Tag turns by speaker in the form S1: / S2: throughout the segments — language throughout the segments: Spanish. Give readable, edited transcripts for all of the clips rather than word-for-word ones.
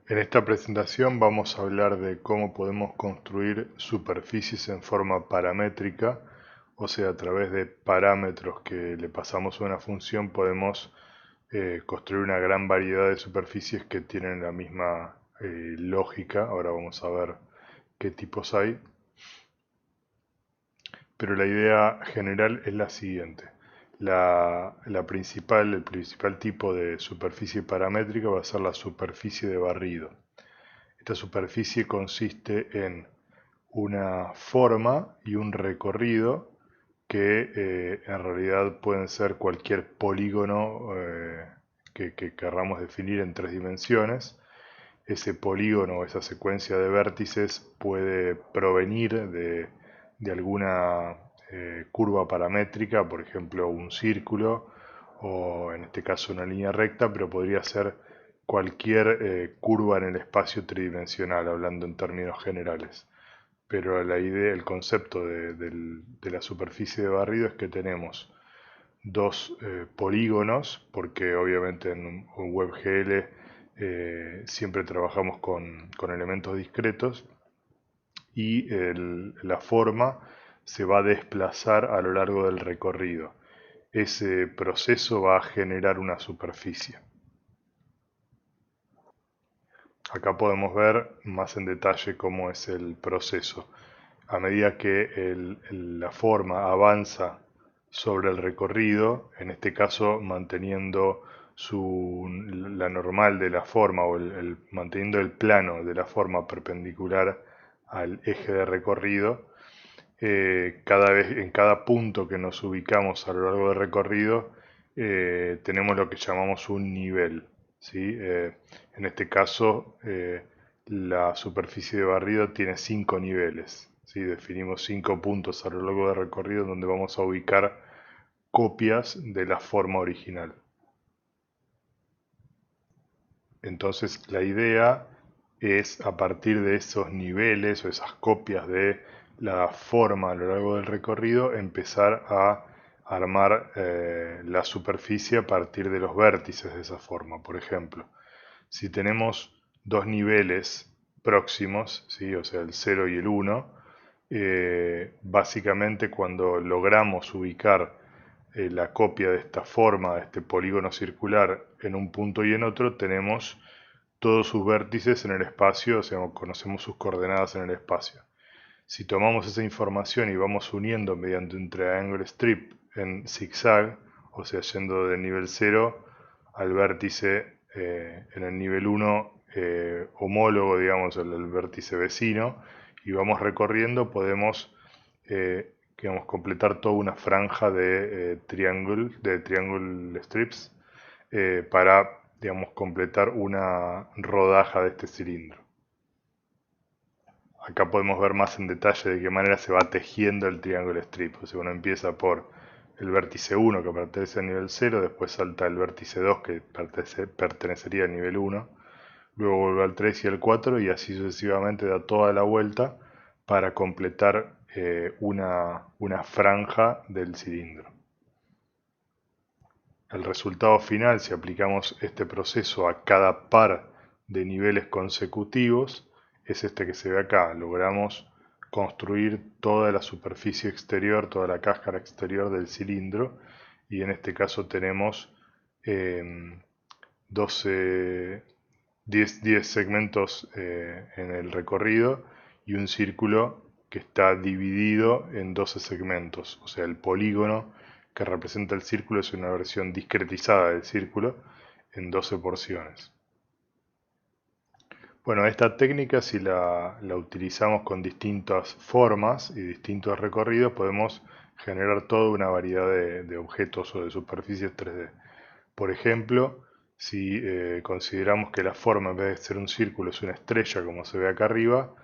S1: En esta presentación vamos a hablar de cómo podemos construir superficies en forma paramétrica, o sea, a través de parámetros que le pasamos a una función podemos construir una gran variedad de superficies que tienen la misma lógica. Ahora vamos a ver qué tipos hay, pero la idea general es la siguiente. El principal tipo de superficie paramétrica va a ser la superficie de barrido. Esta superficie consiste en una forma y un recorrido que en realidad pueden ser cualquier polígono que querramos definir en tres dimensiones. Ese polígono o esa secuencia de vértices puede provenir de alguna curva paramétrica, por ejemplo un círculo o en este caso una línea recta, pero podría ser cualquier curva en el espacio tridimensional, hablando en términos generales. Pero la idea, el concepto de la superficie de barrido es que tenemos dos polígonos, porque obviamente en un WebGL siempre trabajamos con elementos discretos y la forma se va a desplazar a lo largo del recorrido. Ese proceso va a generar una superficie. Acá podemos ver más en detalle cómo es el proceso. A medida que la forma avanza sobre el recorrido, en este caso manteniendo la normal de la forma o manteniendo el plano de la forma perpendicular al eje de recorrido, en cada punto que nos ubicamos a lo largo del recorrido, tenemos lo que llamamos un nivel, ¿sí? En este caso, la superficie de barrido tiene 5 niveles, ¿sí? Definimos 5 puntos a lo largo del recorrido donde vamos a ubicar copias de la forma original. Entonces, la idea es a partir de esos niveles o esas copias de la forma a lo largo del recorrido empezar a armar la superficie a partir de los vértices de esa forma. Por ejemplo, si tenemos dos niveles próximos, ¿sí? O sea, el 0 y el 1, básicamente cuando logramos ubicar la copia de esta forma, de este polígono circular en un punto y en otro, tenemos todos sus vértices en el espacio, o sea, conocemos sus coordenadas en el espacio. Si tomamos esa información y vamos uniendo mediante un triangle strip en zigzag, o sea, yendo del nivel 0 al vértice en el nivel 1 homólogo, digamos, el vértice vecino, y vamos recorriendo, podemos digamos, completar toda una franja de triangle strips para, digamos, completar una rodaja de este cilindro. Acá podemos ver más en detalle de qué manera se va tejiendo el triángulo strip. O sea, uno empieza por el vértice 1 que pertenece al nivel 0, después salta el vértice 2 que pertenecería al nivel 1, luego vuelve al 3 y al 4 y así sucesivamente da toda la vuelta para completar una franja del cilindro. El resultado final, si aplicamos este proceso a cada par de niveles consecutivos, es este que se ve acá. Logramos construir toda la superficie exterior, toda la cáscara exterior del cilindro, y en este caso tenemos eh, 12, 10 segmentos en el recorrido y un círculo que está dividido en 12 segmentos. O sea, el polígono que representa el círculo es una versión discretizada del círculo en 12 porciones. Bueno, esta técnica, si la utilizamos con distintas formas y distintos recorridos, podemos generar toda una variedad de objetos o de superficies 3D. Por ejemplo, si consideramos que la forma en vez de ser un círculo es una estrella, como se ve acá arriba,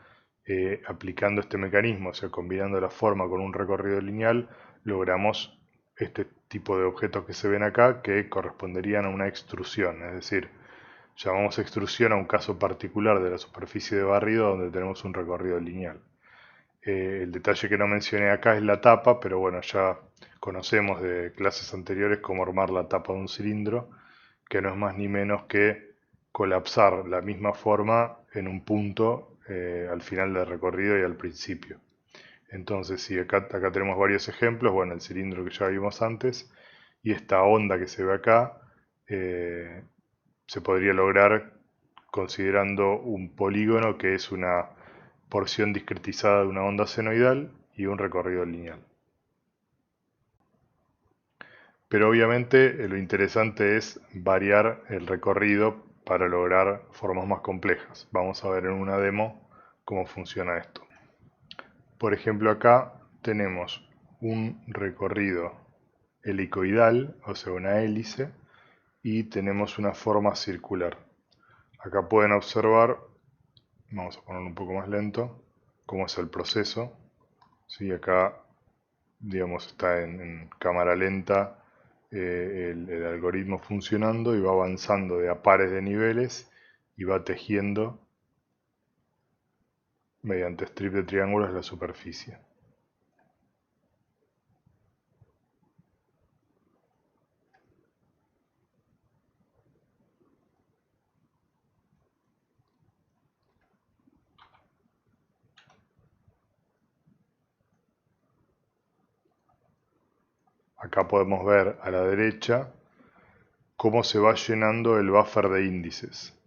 S1: aplicando este mecanismo, o sea, combinando la forma con un recorrido lineal, logramos este tipo de objetos que se ven acá que corresponderían a una extrusión, es decir, llamamos extrusión a un caso particular de la superficie de barrido donde tenemos un recorrido lineal. El detalle que no mencioné acá es la tapa, pero bueno, ya conocemos de clases anteriores cómo armar la tapa de un cilindro, que no es más ni menos que colapsar la misma forma en un punto al final del recorrido y al principio. Entonces, si acá tenemos varios ejemplos, bueno, el cilindro que ya vimos antes y esta onda que se ve acá, se podría lograr considerando un polígono que es una porción discretizada de una onda senoidal y un recorrido lineal. Pero obviamente lo interesante es variar el recorrido para lograr formas más complejas. Vamos a ver en una demo cómo funciona esto. Por ejemplo, acá tenemos un recorrido helicoidal, o sea, una hélice, y tenemos una forma circular. Acá pueden observar, vamos a ponerlo un poco más lento, cómo es el proceso. ¿Sí? Acá, digamos, está en cámara lenta el algoritmo funcionando y va avanzando de a pares de niveles y va tejiendo mediante strip de triángulos la superficie. Acá podemos ver a la derecha cómo se va llenando el buffer de índices.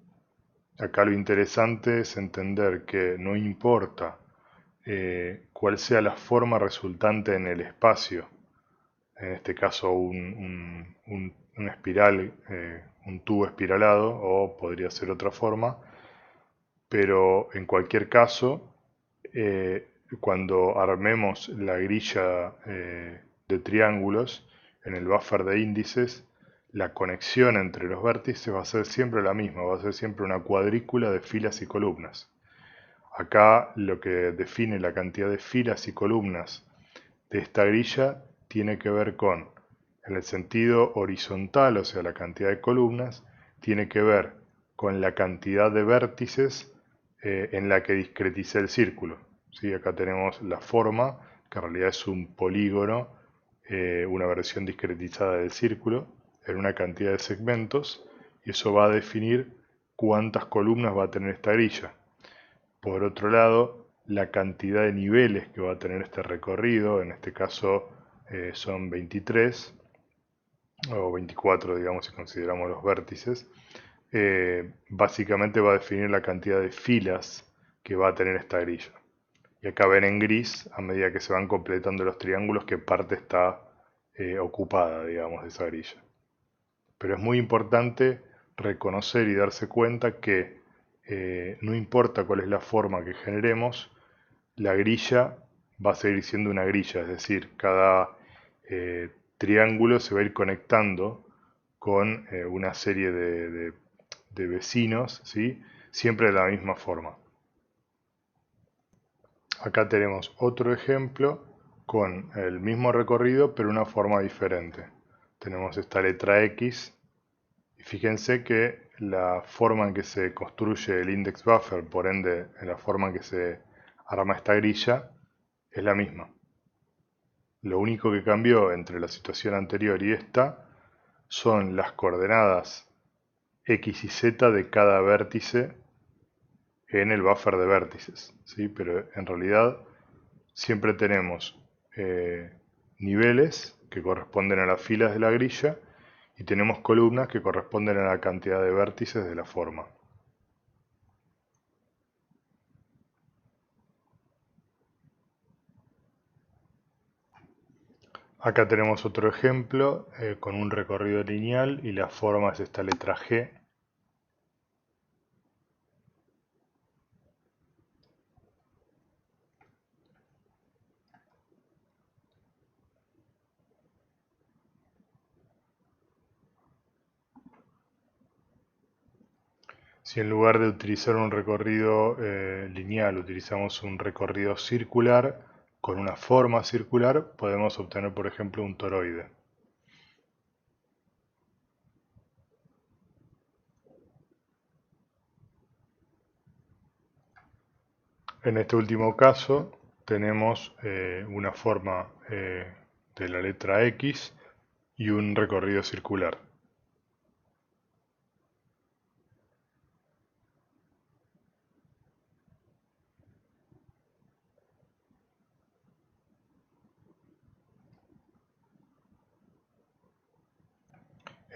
S1: Acá lo interesante es entender que no importa cuál sea la forma resultante en el espacio, en este caso una espiral, un tubo espiralado, o podría ser otra forma, pero en cualquier caso, cuando armemos la grilla de triángulos en el buffer de índices, la conexión entre los vértices va a ser siempre la misma, va a ser siempre una cuadrícula de filas y columnas. Acá lo que define la cantidad de filas y columnas de esta grilla tiene que ver con, en el sentido horizontal, o sea, la cantidad de columnas, tiene que ver con la cantidad de vértices en la que discreticé el círculo. ¿Sí? Acá tenemos la forma, que en realidad es un polígono, una versión discretizada del círculo, en una cantidad de segmentos, y eso va a definir cuántas columnas va a tener esta grilla. Por otro lado, la cantidad de niveles que va a tener este recorrido, en este caso son 23 o 24, digamos, si consideramos los vértices, básicamente va a definir la cantidad de filas que va a tener esta grilla. Y acá ven en gris, a medida que se van completando los triángulos, qué parte está ocupada, digamos, de esa grilla. Pero es muy importante reconocer y darse cuenta que no importa cuál es la forma que generemos, la grilla va a seguir siendo una grilla, es decir, cada triángulo se va a ir conectando con una serie de vecinos, ¿sí? Siempre de la misma forma. Acá tenemos otro ejemplo con el mismo recorrido pero una forma diferente. Tenemos esta letra X y fíjense que la forma en que se construye el index buffer, por ende en la forma en que se arma esta grilla, es la misma. Lo único que cambió entre la situación anterior y esta son las coordenadas X y Z de cada vértice en el buffer de vértices, ¿sí? Pero en realidad siempre tenemos niveles que corresponden a las filas de la grilla y tenemos columnas que corresponden a la cantidad de vértices de la forma. Acá tenemos otro ejemplo con un recorrido lineal y la forma es esta letra G. Si en lugar de utilizar un recorrido lineal utilizamos un recorrido circular con una forma circular, podemos obtener, por ejemplo, un toroide. En este último caso tenemos una forma de la letra X y un recorrido circular.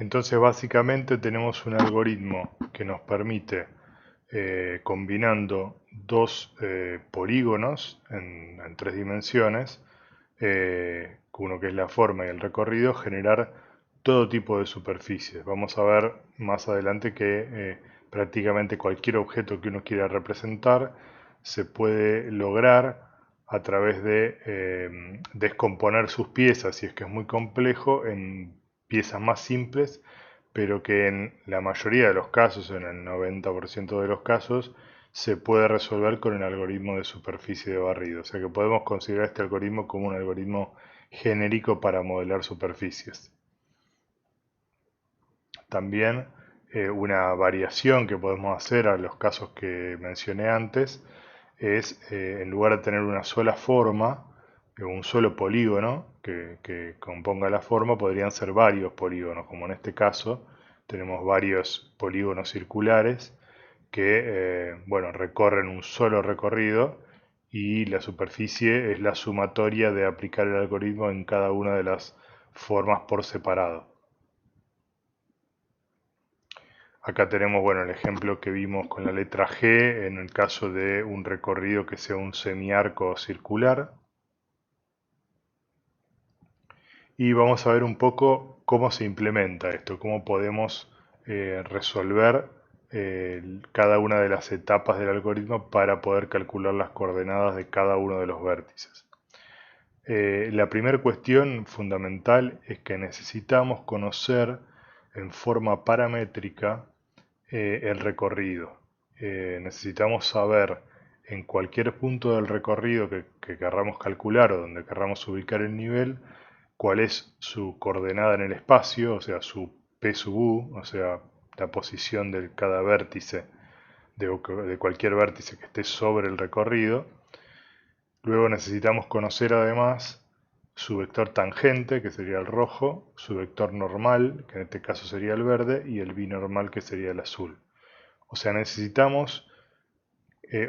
S1: Entonces básicamente tenemos un algoritmo que nos permite, combinando dos polígonos en tres dimensiones, uno que es la forma y el recorrido, generar todo tipo de superficies. Vamos a ver más adelante que prácticamente cualquier objeto que uno quiera representar se puede lograr a través de descomponer sus piezas, si es que es muy complejo, en piezas más simples, pero que en la mayoría de los casos, en el 90% de los casos, se puede resolver con el algoritmo de superficie de barrido. O sea que podemos considerar este algoritmo como un algoritmo genérico para modelar superficies. También una variación que podemos hacer a los casos que mencioné antes es, en lugar de tener una sola forma, un solo polígono que componga la forma, podrían ser varios polígonos, como en este caso tenemos varios polígonos circulares que bueno, recorren un solo recorrido y la superficie es la sumatoria de aplicar el algoritmo en cada una de las formas por separado. Acá tenemos, bueno, el ejemplo que vimos con la letra G en el caso de un recorrido que sea un semiarco circular. Y vamos a ver un poco cómo se implementa esto, cómo podemos resolver cada una de las etapas del algoritmo para poder calcular las coordenadas de cada uno de los vértices. La primera cuestión fundamental es que necesitamos conocer en forma paramétrica el recorrido. Necesitamos saber en cualquier punto del recorrido que querramos calcular o donde querramos ubicar el nivel, cuál es su coordenada en el espacio, o sea, su P sub u, o sea, la posición de cada vértice, de cualquier vértice que esté sobre el recorrido. Luego necesitamos conocer además su vector tangente, que sería el rojo, su vector normal, que en este caso sería el verde, y el binormal, que sería el azul. O sea, necesitamos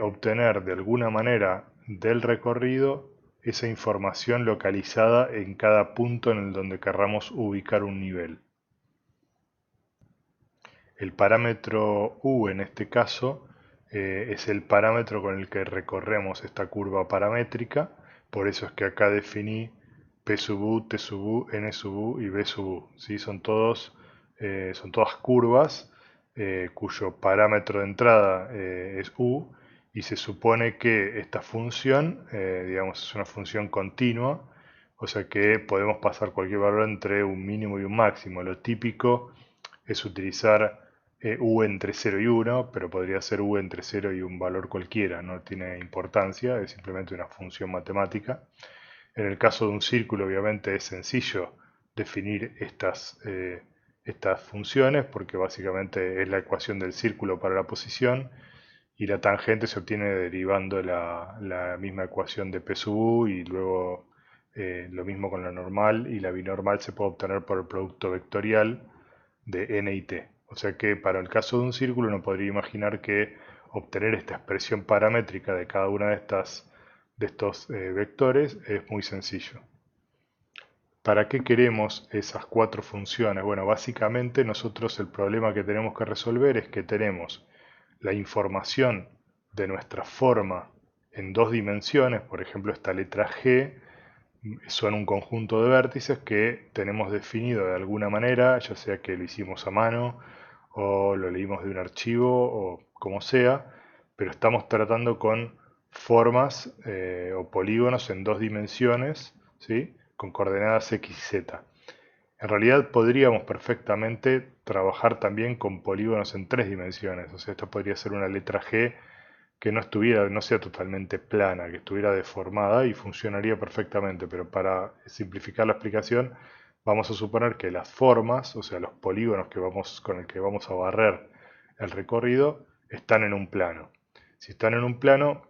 S1: obtener de alguna manera del recorrido esa información localizada en cada punto en el donde querramos ubicar un nivel. El parámetro u en este caso es el parámetro con el que recorremos esta curva paramétrica, por eso es que acá definí P sub u, T sub u, N sub u y B sub u. ¿Sí? Son todas curvas cuyo parámetro de entrada es u, y se supone que esta función, digamos, es una función continua, o sea que podemos pasar cualquier valor entre un mínimo y un máximo. Lo típico es utilizar u entre 0 y 1, pero podría ser u entre 0 y un valor cualquiera, no tiene importancia, es simplemente una función matemática. En el caso de un círculo, obviamente es sencillo definir estas funciones, porque básicamente es la ecuación del círculo para la posición, y la tangente se obtiene derivando la misma ecuación de P sub u, y luego lo mismo con la normal, y la binormal se puede obtener por el producto vectorial de n y t. O sea que para el caso de un círculo uno podría imaginar que obtener esta expresión paramétrica de cada una de estos vectores es muy sencillo. ¿Para qué queremos esas cuatro funciones? Bueno, básicamente nosotros el problema que tenemos que resolver es que tenemos la información de nuestra forma en dos dimensiones, por ejemplo esta letra G son un conjunto de vértices que tenemos definido de alguna manera, ya sea que lo hicimos a mano o lo leímos de un archivo o como sea, pero estamos tratando con formas o polígonos en dos dimensiones, ¿sí? Con coordenadas x y z. En realidad podríamos perfectamente trabajar también con polígonos en tres dimensiones, o sea, esto podría ser una letra G que no sea totalmente plana, que estuviera deformada y funcionaría perfectamente, pero para simplificar la explicación vamos a suponer que las formas, o sea, los polígonos con el que vamos a barrer el recorrido, están en un plano. Si están en un plano,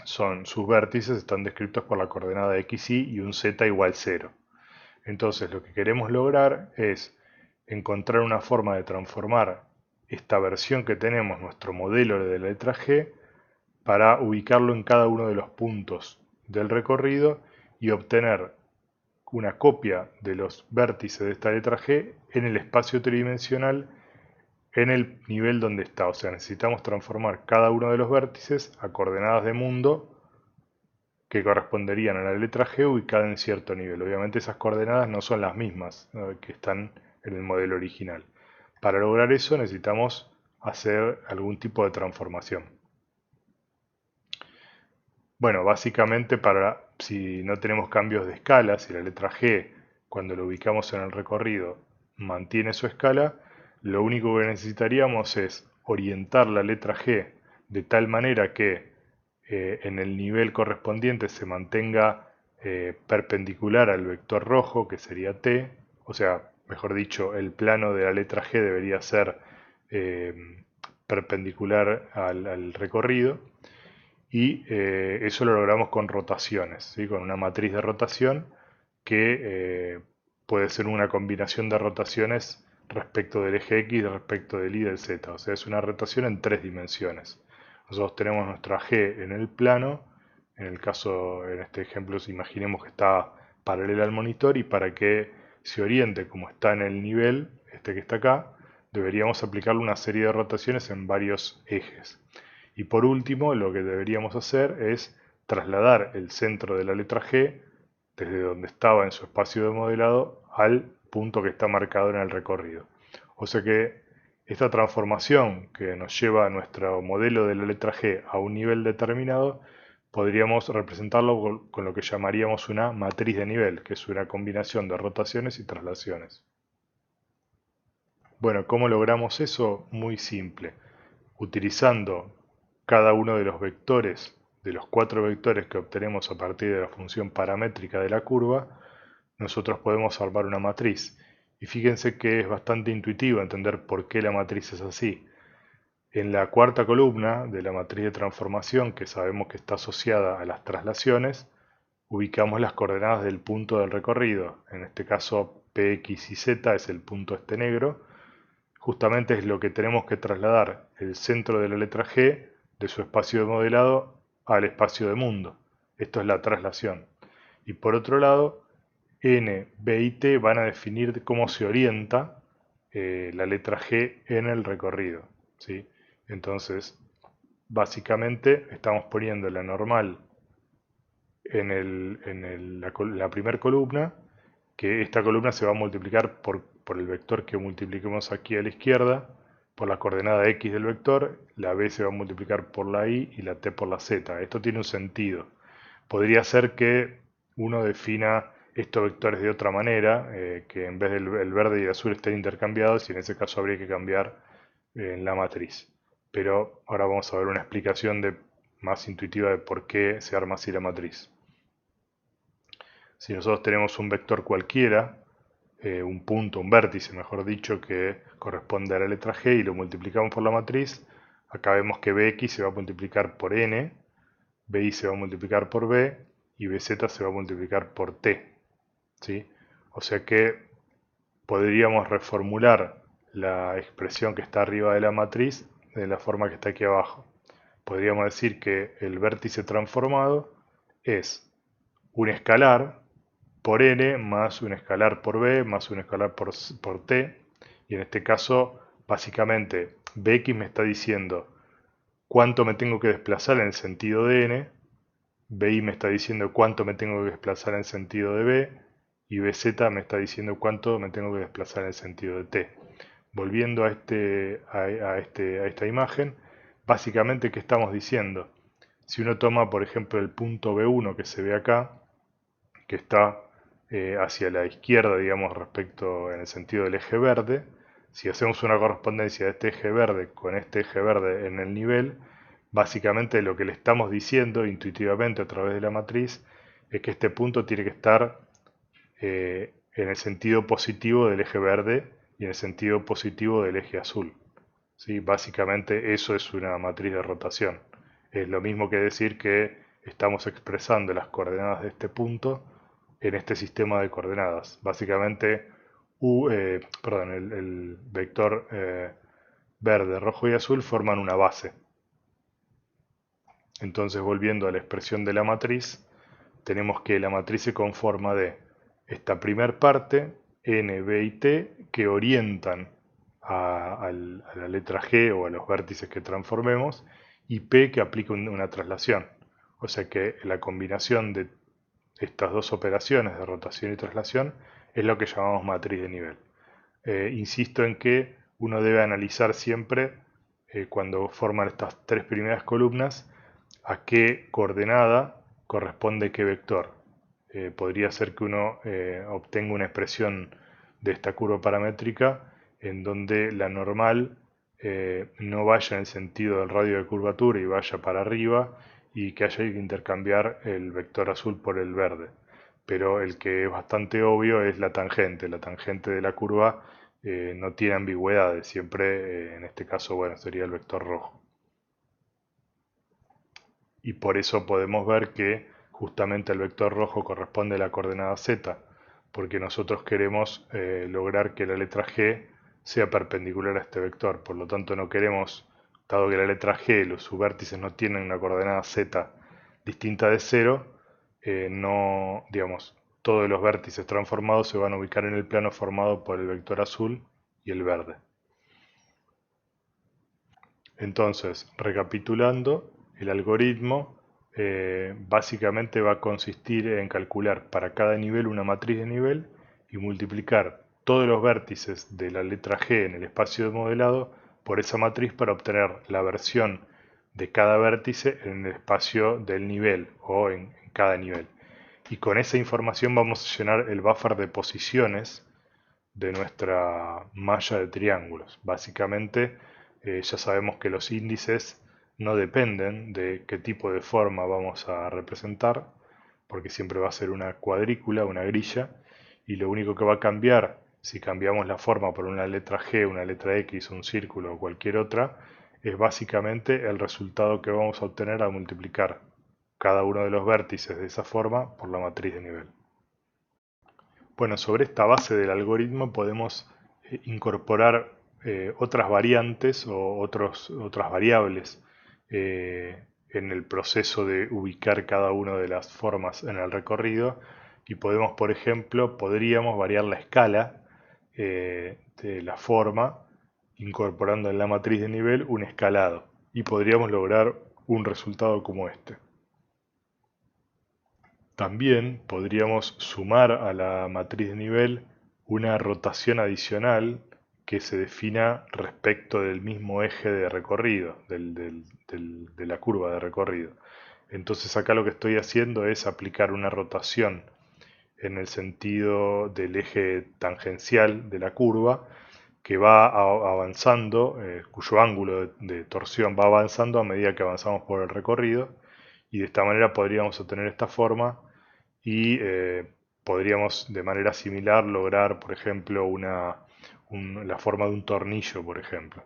S1: sus vértices están descritos por la coordenada xy y un z igual 0. Entonces lo que queremos lograr es encontrar una forma de transformar esta versión que tenemos, nuestro modelo de la letra G, para ubicarlo en cada uno de los puntos del recorrido y obtener una copia de los vértices de esta letra G en el espacio tridimensional en el nivel donde está. O sea, necesitamos transformar cada uno de los vértices a coordenadas de mundo que corresponderían a la letra G ubicada en cierto nivel. Obviamente esas coordenadas no son las mismas, ¿no?, que están en el modelo original. Para lograr eso necesitamos hacer algún tipo de transformación. Bueno, básicamente si no tenemos cambios de escala, si la letra G cuando lo ubicamos en el recorrido mantiene su escala, lo único que necesitaríamos es orientar la letra G de tal manera que en el nivel correspondiente se mantenga perpendicular al vector rojo, que sería t, o sea, mejor dicho, el plano de la letra G debería ser eh, perpendicular al recorrido, y eso lo logramos con rotaciones, ¿sí? Con una matriz de rotación que puede ser una combinación de rotaciones respecto del eje X, respecto del Y y del Z, o sea, es una rotación en 3 dimensiones. Nosotros tenemos nuestra G en el plano, en el caso, en este ejemplo, imaginemos que está paralela al monitor, y para que se oriente como está en el nivel, este que está acá, deberíamos aplicarle una serie de rotaciones en varios ejes. Y por último, lo que deberíamos hacer es trasladar el centro de la letra G desde donde estaba en su espacio de modelado al punto que está marcado en el recorrido. O sea que esta transformación que nos lleva a nuestro modelo de la letra G a un nivel determinado, podríamos representarlo con lo que llamaríamos una matriz de nivel, que es una combinación de rotaciones y traslaciones. Bueno, ¿cómo logramos eso? Muy simple. Utilizando cada uno de los vectores, de los 4 vectores que obtenemos a partir de la función paramétrica de la curva, nosotros podemos armar una matriz. Y fíjense que es bastante intuitivo entender por qué la matriz es así. En la cuarta columna de la matriz de transformación, que sabemos que está asociada a las traslaciones, ubicamos las coordenadas del punto del recorrido. En este caso, Px y Z es el punto este negro. Justamente es lo que tenemos que trasladar el centro de la letra G de su espacio de modelado al espacio de mundo. Esto es la traslación. Y por otro lado, N, B y T van a definir cómo se orienta la letra G en el recorrido, ¿sí? Entonces, básicamente estamos poniendo la normal en la primera columna, que esta columna se va a multiplicar por el vector que multipliquemos aquí a la izquierda, por la coordenada X del vector, la B se va a multiplicar por la Y y la T por la Z. Esto tiene un sentido. Podría ser que uno defina estos vectores de otra manera, que en vez del el verde y el azul estén intercambiados, y en ese caso habría que cambiar en la matriz. Pero ahora vamos a ver una explicación más intuitiva de por qué se arma así la matriz. Si nosotros tenemos un vector cualquiera, un punto, un vértice, mejor dicho, que corresponde a la letra G, y lo multiplicamos por la matriz, acá vemos que Bx se va a multiplicar por N, Bi se va a multiplicar por B y Bz se va a multiplicar por T, ¿sí? O sea que podríamos reformular la expresión que está arriba de la matriz de la forma que está aquí abajo. Podríamos decir que el vértice transformado es un escalar por N más un escalar por B más un escalar por T, y en este caso básicamente Bx me está diciendo cuánto me tengo que desplazar en el sentido de N, Bi me está diciendo cuánto me tengo que desplazar en el sentido de B, y Bz me está diciendo cuánto me tengo que desplazar en el sentido de T. Volviendo a esta imagen, básicamente, ¿qué estamos diciendo? Si uno toma, por ejemplo, el punto B1 que se ve acá, que está hacia la izquierda, digamos, respecto en el sentido del eje verde, si hacemos una correspondencia de este eje verde con este eje verde en el nivel, básicamente lo que le estamos diciendo intuitivamente a través de la matriz es que este punto tiene que estar en el sentido positivo del eje verde y en el sentido positivo del eje azul, ¿sí? Básicamente eso es una matriz de rotación. Es lo mismo que decir que estamos expresando las coordenadas de este punto en este sistema de coordenadas. Básicamente, el vector verde, rojo y azul forman una base. Entonces, volviendo a la expresión de la matriz, tenemos que la matriz se conforma de esta primer parte, N, B y T, que orientan a la letra G o a los vértices que transformemos, y P que aplica una traslación. O sea que la combinación de estas dos operaciones de rotación y traslación es lo que llamamos matriz de nivel. Insisto en que uno debe analizar siempre, cuando forman estas tres primeras columnas, a qué coordenada corresponde qué vector. Podría ser que uno obtenga una expresión de esta curva paramétrica en donde la normal no vaya en el sentido del radio de curvatura y vaya para arriba, y que haya que intercambiar el vector azul por el verde. Pero el que es bastante obvio es la tangente. La tangente de la curva no tiene ambigüedades, siempre en este caso, bueno, sería el vector rojo. Y por eso podemos ver que justamente el vector rojo corresponde a la coordenada z, porque nosotros queremos lograr que la letra G sea perpendicular a este vector. Por lo tanto, no queremos, dado que la letra G, los subvértices no tienen una coordenada z distinta de 0, no, digamos, todos los vértices transformados se van a ubicar en el plano formado por el vector azul y el verde. Entonces, recapitulando, el algoritmo básicamente va a consistir en calcular para cada nivel una matriz de nivel y multiplicar todos los vértices de la letra G en el espacio de modelado por esa matriz para obtener la versión de cada vértice en el espacio del nivel o en cada nivel. Y con esa información vamos a llenar el buffer de posiciones de nuestra malla de triángulos. Básicamente, ya sabemos que los índices no dependen de qué tipo de forma vamos a representar, porque siempre va a ser una cuadrícula, una grilla, y lo único que va a cambiar si cambiamos la forma por una letra G, una letra X, un círculo o cualquier otra, es básicamente el resultado que vamos a obtener al multiplicar cada uno de los vértices de esa forma por la matriz de nivel. Bueno, sobre esta base del algoritmo podemos incorporar otras variantes o otras variables en el proceso de ubicar cada una de las formas en el recorrido, y podemos, por ejemplo, podríamos variar la escala de la forma incorporando en la matriz de nivel un escalado, y podríamos lograr un resultado como este. También podríamos sumar a la matriz de nivel una rotación adicional que se defina respecto del mismo eje de recorrido, de la curva de recorrido. Entonces acá lo que estoy haciendo es aplicar una rotación en el sentido del eje tangencial de la curva, que va avanzando, cuyo ángulo de torsión va avanzando a medida que avanzamos por el recorrido, y de esta manera podríamos obtener esta forma, y podríamos de manera similar lograr, por ejemplo, la forma de un tornillo, por ejemplo.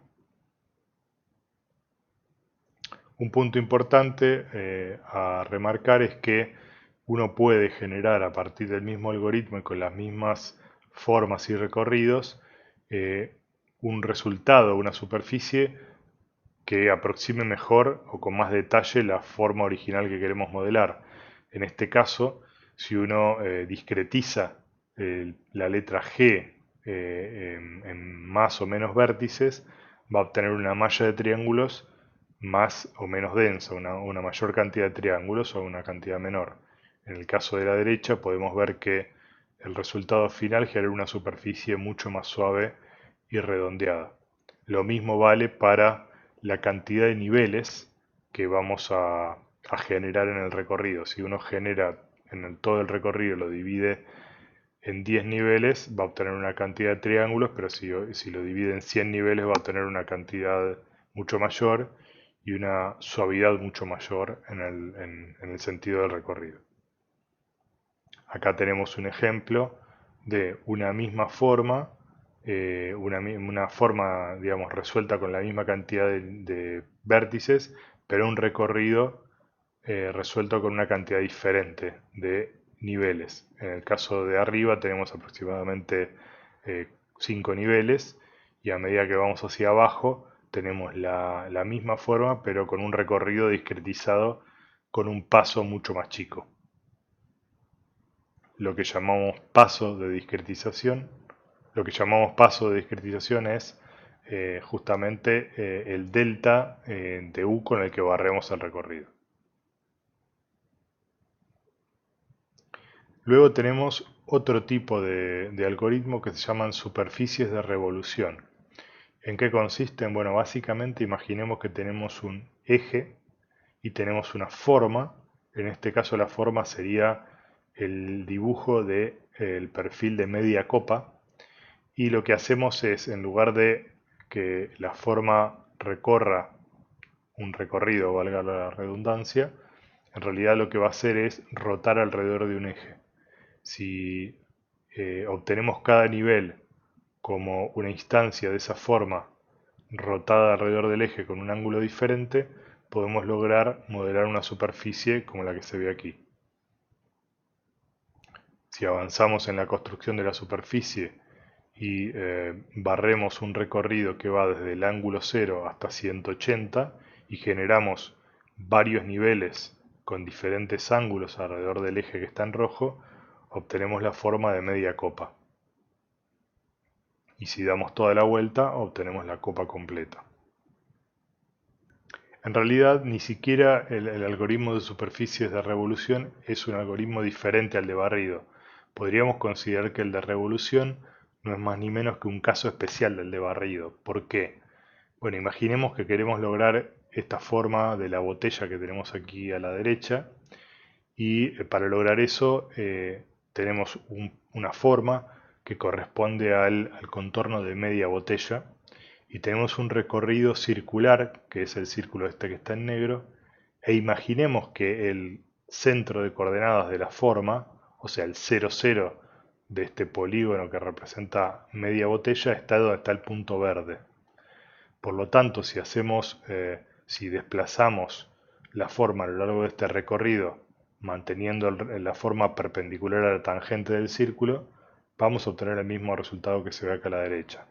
S1: Un punto importante a remarcar es que uno puede generar a partir del mismo algoritmo y con las mismas formas y recorridos un resultado, una superficie que aproxime mejor o con más detalle la forma original que queremos modelar. En este caso, si uno discretiza la letra G en más o menos vértices, va a obtener una malla de triángulos más o menos densa, una mayor cantidad de triángulos o una cantidad menor. En el caso de la derecha podemos ver que el resultado final genera una superficie mucho más suave y redondeada. Lo mismo vale para la cantidad de niveles que vamos a generar en el recorrido. Si uno genera todo el recorrido, lo divide en 10 niveles, va a obtener una cantidad de triángulos, pero si lo divide en 100 niveles va a obtener una cantidad mucho mayor y una suavidad mucho mayor en el sentido del recorrido. Acá tenemos un ejemplo de una misma forma, una forma, digamos, resuelta con la misma cantidad de vértices, pero un recorrido resuelto con una cantidad diferente de niveles. En el caso de arriba tenemos aproximadamente 5 niveles, y a medida que vamos hacia abajo tenemos la misma forma, pero con un recorrido discretizado con un paso mucho más chico. lo que llamamos paso de discretización. Lo que llamamos paso de discretización es justamente el delta de U con el que barremos el recorrido. Luego tenemos otro tipo de algoritmo que se llaman superficies de revolución. ¿En qué consisten? Bueno, básicamente imaginemos que tenemos un eje y tenemos una forma. En este caso la forma sería el dibujo del perfil de media copa. Y lo que hacemos es, en lugar de que la forma recorra un recorrido, valga la redundancia, en realidad lo que va a hacer es rotar alrededor de un eje. Si obtenemos cada nivel como una instancia de esa forma rotada alrededor del eje con un ángulo diferente, podemos lograr modelar una superficie como la que se ve aquí. Si avanzamos en la construcción de la superficie y barremos un recorrido que va desde el ángulo 0 hasta 180 y generamos varios niveles con diferentes ángulos alrededor del eje que está en rojo, obtenemos la forma de media copa. Y si damos toda la vuelta, obtenemos la copa completa. En realidad, ni siquiera el algoritmo de superficies de revolución es un algoritmo diferente al de barrido. Podríamos considerar que el de revolución no es más ni menos que un caso especial del de barrido. ¿Por qué? Bueno, imaginemos que queremos lograr esta forma de la botella que tenemos aquí a la derecha y para lograr eso tenemos una forma que corresponde al contorno de media botella y tenemos un recorrido circular, que es el círculo este que está en negro, e imaginemos que el centro de coordenadas de la forma, o sea, el 0, 0 de este polígono que representa media botella, está donde está el punto verde. Por lo tanto, si desplazamos la forma a lo largo de este recorrido, manteniendo la forma perpendicular a la tangente del círculo, vamos a obtener el mismo resultado que se ve acá a la derecha.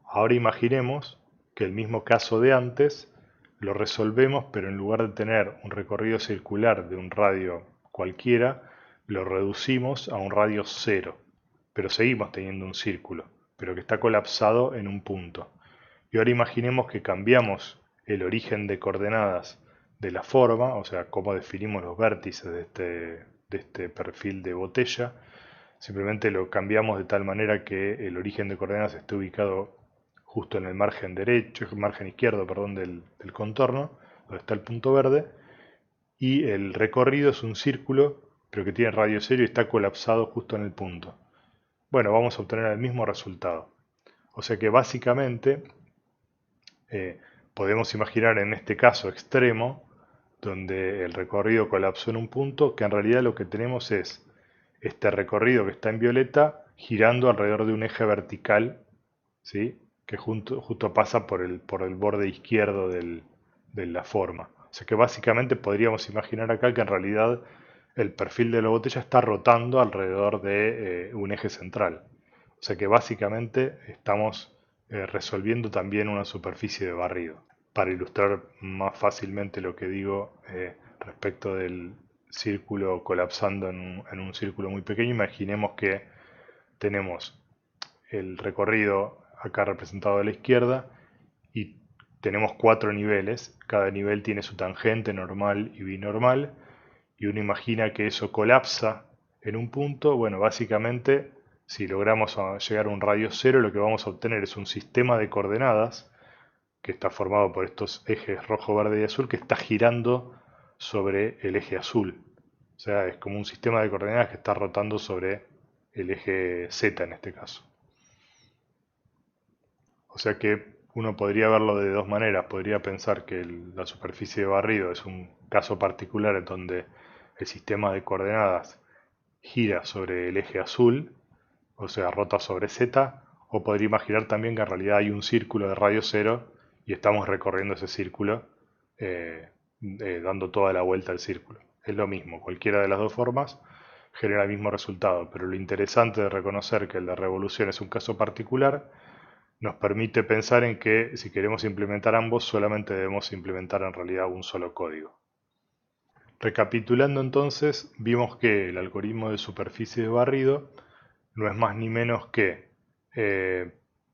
S1: Ahora imaginemos que el mismo caso de antes lo resolvemos, pero en lugar de tener un recorrido circular de un radio cualquiera, lo reducimos a un radio 0, pero seguimos teniendo un círculo, pero que está colapsado en un punto. Y ahora imaginemos que cambiamos el origen de coordenadas de la forma, o sea, cómo definimos los vértices de este perfil de botella. Simplemente lo cambiamos de tal manera que el origen de coordenadas esté ubicado justo en el margen derecho, margen izquierdo, perdón, del contorno, donde está el punto verde, y el recorrido es un círculo, pero que tiene radio cero y está colapsado justo en el punto. Bueno, vamos a obtener el mismo resultado. O sea que básicamente podemos imaginar en este caso extremo, donde el recorrido colapsó en un punto, que en realidad lo que tenemos es este recorrido que está en violeta girando alrededor de un eje vertical, ¿sí? Que justo pasa por el borde izquierdo de la forma. O sea que básicamente podríamos imaginar acá que en realidad el perfil de la botella está rotando alrededor de un eje central. O sea que básicamente estamos resolviendo también una superficie de barrido. Para ilustrar más fácilmente lo que digo respecto del círculo colapsando en un círculo muy pequeño, imaginemos que tenemos el recorrido acá representado a la izquierda y tenemos 4 niveles. Cada nivel tiene su tangente normal y binormal y uno imagina que eso colapsa en un punto. Bueno, básicamente si logramos llegar a un radio 0, lo que vamos a obtener es un sistema de coordenadas que está formado por estos ejes rojo, verde y azul que está girando sobre el eje azul. O sea, es como un sistema de coordenadas que está rotando sobre el eje Z en este caso. O sea que uno podría verlo de dos maneras. Podría pensar que la superficie de barrido es un caso particular en donde el sistema de coordenadas gira sobre el eje azul, o sea, rota sobre Z, o podría imaginar también que en realidad hay un círculo de radio cero y estamos recorriendo ese círculo dando toda la vuelta al círculo. Es lo mismo, cualquiera de las dos formas genera el mismo resultado, pero lo interesante de reconocer que el de revolución es un caso particular nos permite pensar en que si queremos implementar ambos solamente debemos implementar en realidad un solo código. Recapitulando entonces, vimos que el algoritmo de superficie de barrido no es más ni menos que eh,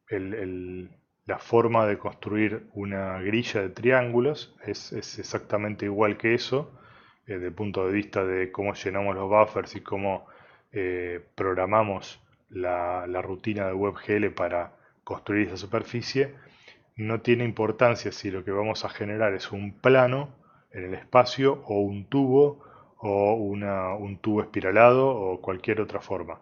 S1: el- el- la forma de construir una grilla de triángulos, es exactamente igual que eso, desde el punto de vista de cómo llenamos los buffers y cómo programamos la rutina de WebGL para construir esa superficie. No tiene importancia si lo que vamos a generar es un plano en el espacio o un tubo o un tubo espiralado o cualquier otra forma.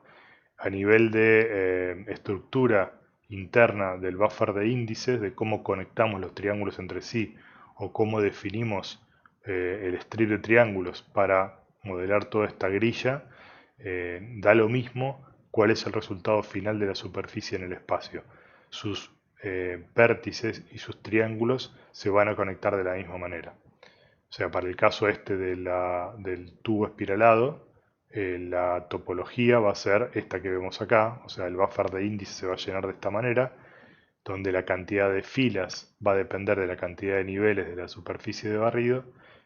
S1: A nivel de estructura interna del buffer de índices, de cómo conectamos los triángulos entre sí o cómo definimos el strip de triángulos para modelar toda esta grilla, da lo mismo cuál es el resultado final de la superficie en el espacio. Sus vértices y sus triángulos se van a conectar de la misma manera. O sea, para el caso este del tubo espiralado, la topología va a ser esta que vemos acá, o sea, el buffer de índice se va a llenar de esta manera, donde la cantidad de filas va a depender de la cantidad de niveles de la superficie de barrido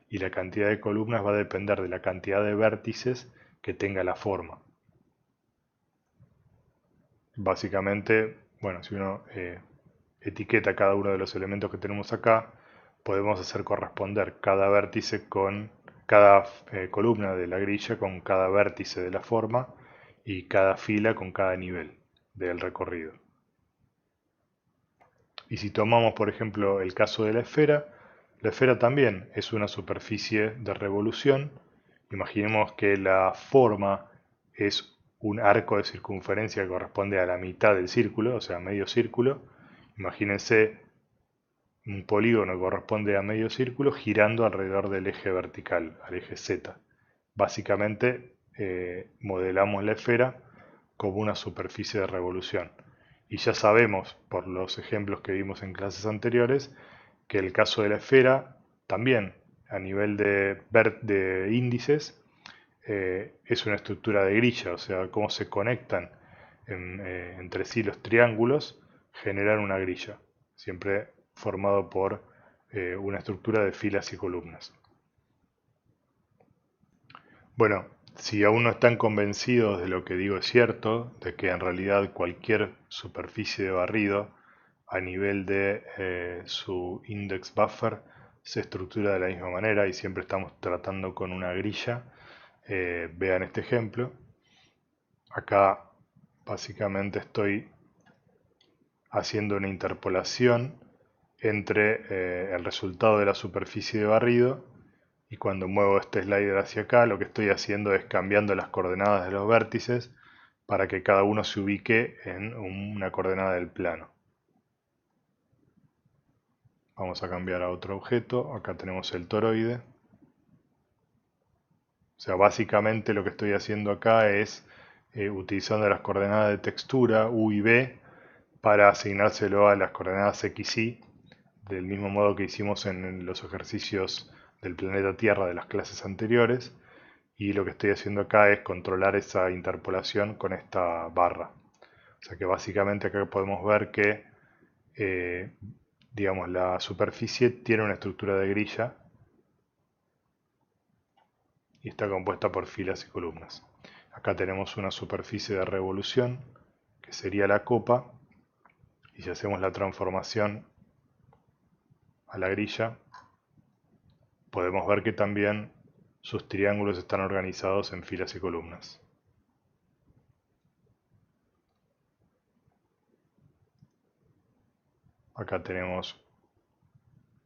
S1: y la cantidad de columnas va a depender de la cantidad de vértices que tenga la forma. Básicamente, bueno, si uno etiqueta cada uno de los elementos que tenemos acá, podemos hacer corresponder cada vértice con cada columna de la grilla con cada vértice de la forma y cada fila con cada nivel del recorrido. Y si tomamos, por ejemplo, el caso de la esfera también es una superficie de revolución. Imaginemos que la forma es un arco de circunferencia que corresponde a la mitad del círculo, o sea, medio círculo. Imagínense un polígono que corresponde a medio círculo girando alrededor del eje vertical, al eje Z. Básicamente modelamos la esfera como una superficie de revolución. Y ya sabemos, por los ejemplos que vimos en clases anteriores, que el caso de la esfera también, a nivel de índices, es una estructura de grilla, o sea, cómo se conectan entre sí los triángulos, generan una grilla, siempre formado por una estructura de filas y columnas. Bueno, si aún no están convencidos de lo que digo es cierto, de que en realidad cualquier superficie de barrido a nivel de su index buffer se estructura de la misma manera y siempre estamos tratando con una grilla, vean este ejemplo. Acá básicamente estoy haciendo una interpolación entre el resultado de la superficie de barrido y cuando muevo este slider hacia acá lo que estoy haciendo es cambiando las coordenadas de los vértices para que cada uno se ubique en una coordenada del plano. Vamos a cambiar a otro objeto, acá tenemos el toroide. O sea, básicamente lo que estoy haciendo acá es utilizando las coordenadas de textura U y B para asignárselo a las coordenadas X y, del mismo modo que hicimos en los ejercicios del planeta Tierra de las clases anteriores. Y lo que estoy haciendo acá es controlar esa interpolación con esta barra. O sea que básicamente acá podemos ver que eh, digamos, la superficie tiene una estructura de grilla y está compuesta por filas y columnas. Acá tenemos una superficie de revolución, que sería la copa, y si hacemos la transformación a la grilla, podemos ver que también sus triángulos están organizados en filas y columnas. Acá tenemos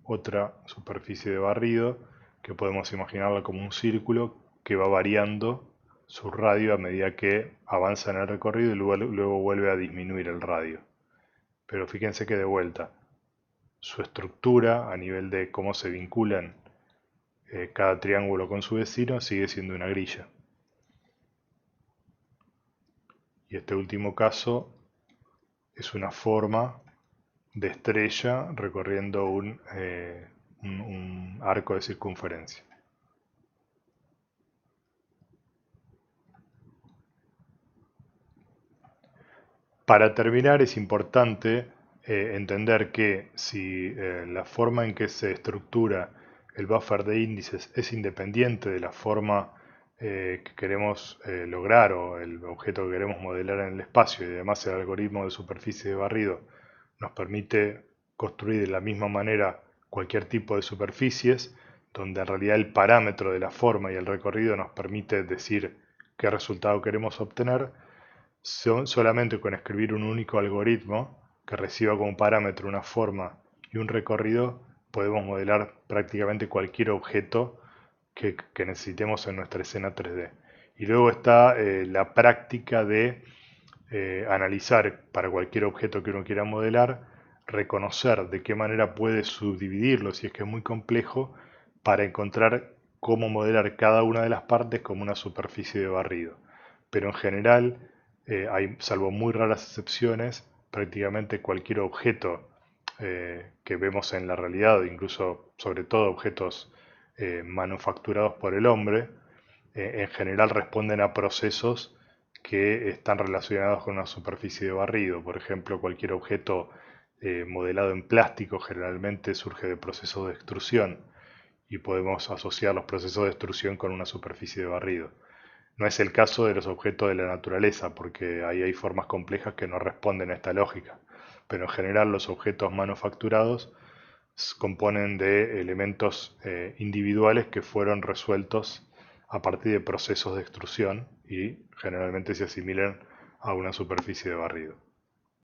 S1: otra superficie de barrido que podemos imaginarla como un círculo que va variando su radio a medida que avanza en el recorrido y luego vuelve a disminuir el radio. Pero fíjense que de vuelta, su estructura a nivel de cómo se vinculan cada triángulo con su vecino sigue siendo una grilla. Y este último caso es una forma de estrella recorriendo un arco de circunferencia. Para terminar, es importante entender que si la forma en que se estructura el buffer de índices es independiente de la forma que queremos lograr o el objeto que queremos modelar en el espacio, y además el algoritmo de superficie de barrido nos permite construir de la misma manera cualquier tipo de superficies, donde en realidad el parámetro de la forma y el recorrido nos permite decir qué resultado queremos obtener. Solamente con escribir un único algoritmo que reciba como parámetro una forma y un recorrido, podemos modelar prácticamente cualquier objeto que necesitemos en nuestra escena 3D. Y luego está la práctica de analizar para cualquier objeto que uno quiera modelar, reconocer de qué manera puede subdividirlo si es que es muy complejo, para encontrar cómo modelar cada una de las partes como una superficie de barrido. Pero en general, salvo muy raras excepciones, prácticamente cualquier objeto que vemos en la realidad, incluso sobre todo objetos manufacturados por el hombre, en general responden a procesos que están relacionados con una superficie de barrido. Por ejemplo, cualquier objeto modelado en plástico generalmente surge de procesos de extrusión y podemos asociar los procesos de extrusión con una superficie de barrido. No es el caso de los objetos de la naturaleza, porque ahí hay formas complejas que no responden a esta lógica. Pero en general los objetos manufacturados componen de elementos individuales que fueron resueltos a partir de procesos de extrusión y generalmente se asimilan a una superficie de barrido.